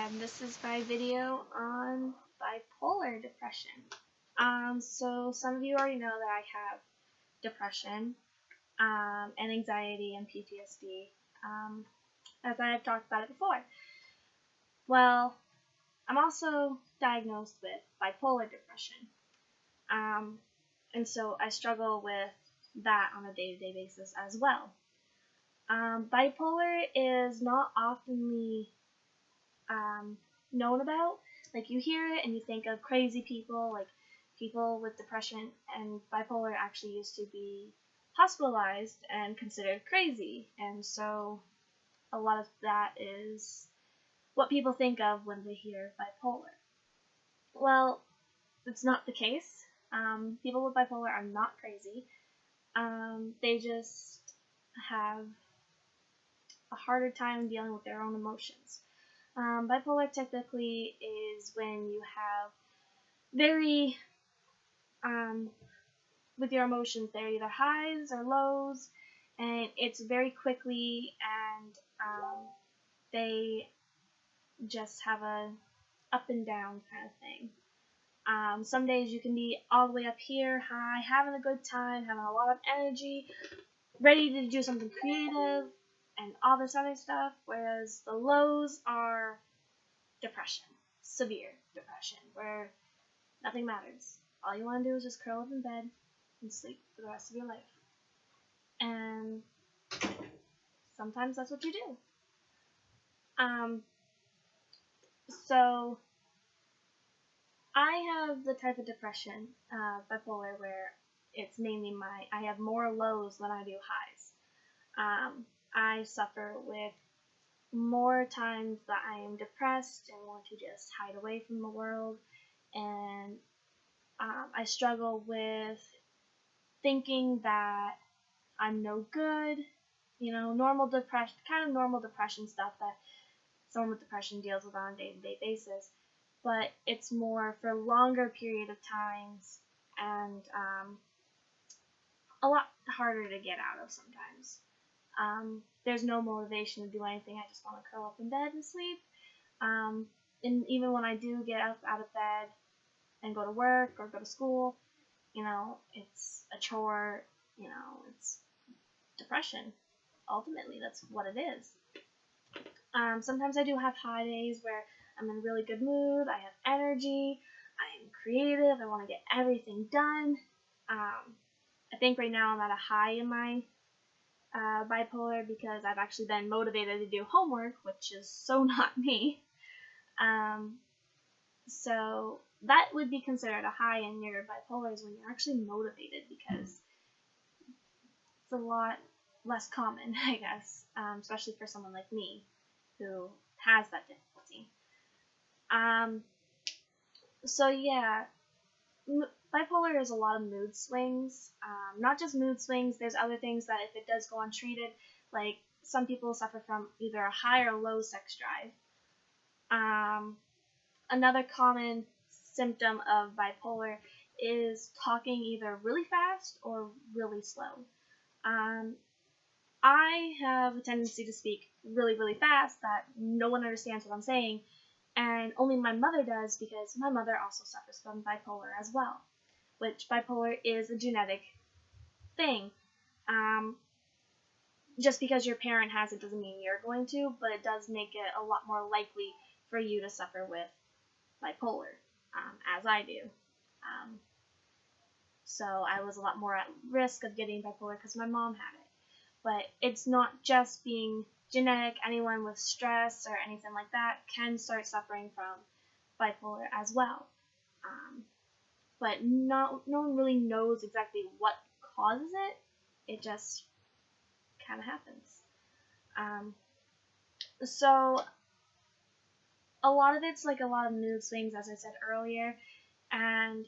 and this is my video on bipolar depression. So some of you already know that I have depression, and anxiety and PTSD, as I have talked about it before. Well, I'm also diagnosed with bipolar depression, and so I struggle with that on a day-to-day basis as well. Bipolar is not oftenly known about. Like, you hear it and you think of crazy people, like people with depression, and bipolar actually used to be hospitalized and considered crazy, and so a lot of that is what people think of when they hear bipolar. Well, it's not the case. People with bipolar are not crazy. They just have a harder time dealing with their own emotions. Bipolar typically is when you have very, with your emotions, they're either highs or lows, and it's very quickly, and they just have a up and down kind of thing. Some days you can be all the way up here, high, having a good time, having a lot of energy, ready to do something creative, and all this other stuff, whereas the lows are depression, severe depression, where nothing matters. All you want to do is just curl up in bed and sleep for the rest of your life. And sometimes that's what you do. So I have the type of depression, bipolar, where it's mainly I have more lows than I do highs. I suffer with more times that I am depressed and want to just hide away from the world, and I struggle with thinking that I'm no good, normal depression, kind of normal depression stuff that someone with depression deals with on a day-to-day basis, but it's more for longer period of times, and a lot harder to get out of sometimes. There's no motivation to do anything. I just want to curl up in bed and sleep. And even when I do get up out of bed and go to work or go to school, it's a chore. It's depression. Ultimately, that's what it is. Sometimes I do have high days where I'm in a really good mood. I have energy. I'm creative. I want to get everything done. I think right now I'm at a high in my bipolar because I've actually been motivated to do homework, which is so not me. So that would be considered a high in your bipolar, is when you're actually motivated, because it's a lot less common, I guess, especially for someone like me who has that difficulty. So yeah, bipolar is a lot of mood swings. Not just mood swings, there's other things that if it does go untreated, like some people suffer from either a high or low sex drive. Another common symptom of bipolar is talking either really fast or really slow. I have a tendency to speak really, really fast that no one understands what I'm saying, and only my mother does, because my mother also suffers from bipolar as well, which bipolar is a genetic thing. Just because your parent has it doesn't mean you're going to, but it does make it a lot more likely for you to suffer with bipolar, as I do. So I was a lot more at risk of getting bipolar because my mom had it. But it's not just being genetic. Anyone with stress or anything like that can start suffering from bipolar as well. But no one really knows exactly what causes it. It just kind of happens. So a lot of it's like a lot of mood swings, as I said earlier, and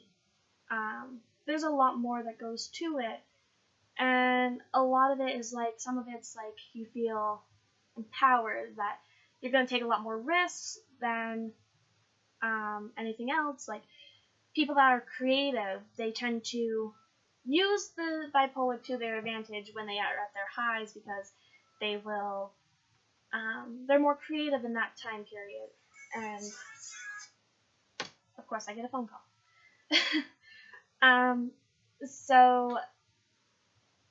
there's a lot more that goes to it. And a lot of it is like, some of it's like you feel empowered, that you're going to take a lot more risks than anything else. Like, people that are creative, they tend to use the bipolar to their advantage when they are at their highs, because they will, they're more creative in that time period. and of course I get a phone call. So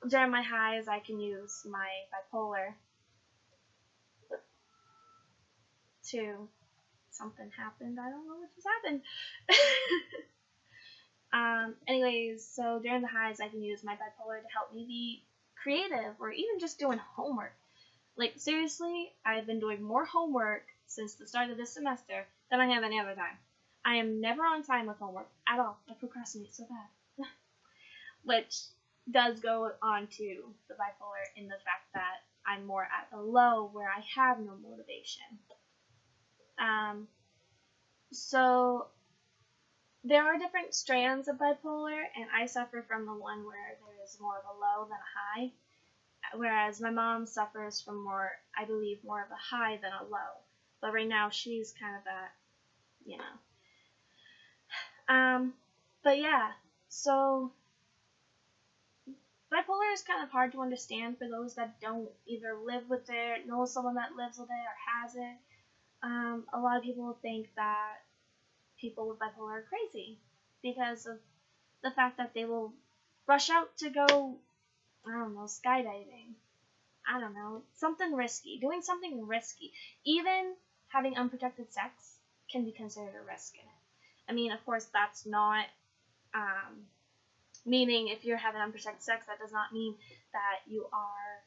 during my highs, I can use my bipolar to something happened. I don't know what just happened. Anyways, so during the highs, I can use my bipolar to help me be creative or even just doing homework. Like, seriously, I've been doing more homework since the start of this semester than I have any other time. I am never on time with homework at all. I procrastinate so bad. Which does go on to the bipolar in the fact that I'm more at a low where I have no motivation. So there are different strands of bipolar, and I suffer from the one where there is more of a low than a high, whereas my mom suffers from more, I believe, more of a high than a low. But right now she's kind of at, you know. But yeah, so bipolar is kind of hard to understand for those that don't either live with it, know someone that lives with it, or has it. A lot of people think that people with bipolar are crazy because of the fact that they will rush out to go, I don't know, skydiving. I don't know, something risky, doing something risky. Even having unprotected sex can be considered a risk in it. I mean, of course, that's not meaning if you're having unprotected sex, that does not mean that you are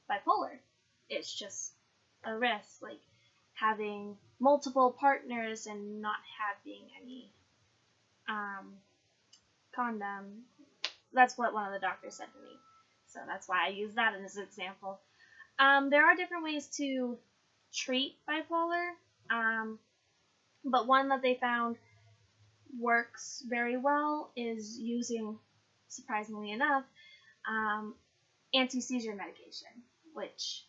bipolar. It's just a risk, like having multiple partners and not having any condom. That's what one of the doctors said to me. So that's why I use that as an example. There are different ways to treat bipolar, but one that they found works very well is using, surprisingly enough, anti-seizure medication, which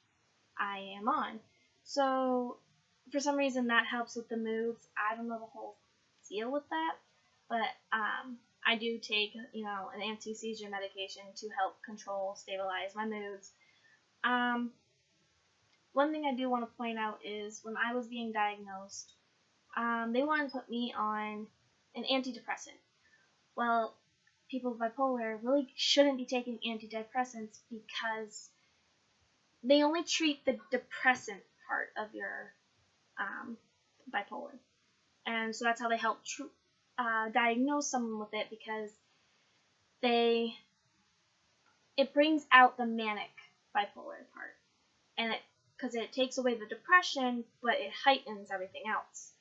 I am on. So for some reason that helps with the moods. I don't know the whole deal with that, but I do take, an anti-seizure medication to help control, stabilize my moods. One thing I do want to point out is when I was being diagnosed, they wanted to put me on an antidepressant. Well, people with bipolar really shouldn't be taking antidepressants because they only treat the depressant part of your bipolar. And so that's how they help diagnose someone with it, because it brings out the manic bipolar part, and because it takes away the depression, but it heightens everything else.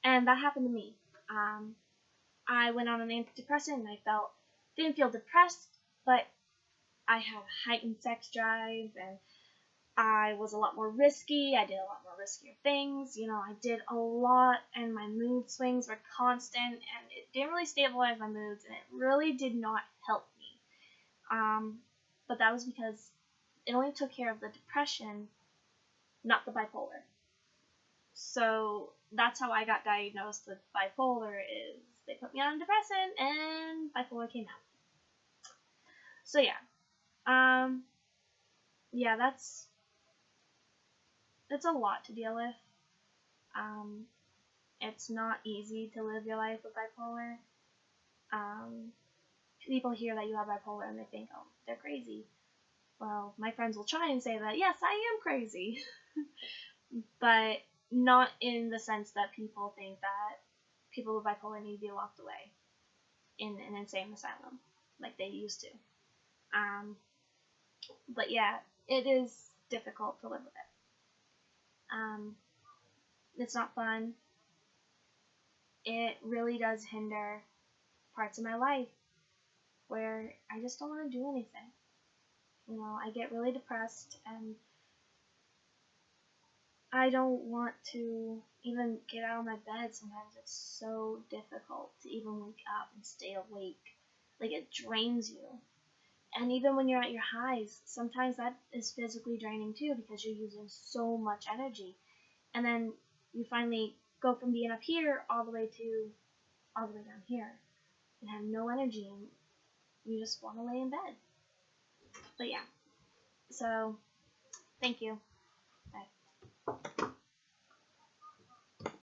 And that happened to me. I went on an antidepressant and I didn't feel depressed, but I had heightened sex drive and I was a lot more risky. I did a lot more riskier things. I did a lot and my mood swings were constant and it didn't really stabilize my moods and it really did not help me. But that was because it only took care of the depression, not the bipolar. So that's how I got diagnosed with bipolar, is they put me on a depressant and bipolar came out. So yeah, that's a lot to deal with. It's not easy to live your life with bipolar. People hear that you have bipolar and they think, oh, they're crazy. Well, my friends will try and say that, yes, I am crazy. But not in the sense that people think that people with bipolar need to be locked away in an insane asylum like they used to. But yeah, it is difficult to live with it. It's not fun. It really does hinder parts of my life where I just don't want to do anything. I get really depressed and I don't want to even get out of my bed. Sometimes it's so difficult to even wake up and stay awake. Like, it drains you. And even when you're at your highs, sometimes that is physically draining too, because you're using so much energy. And then you finally go from being up here all the way down here and have no energy and you just want to lay in bed. But yeah, so thank you.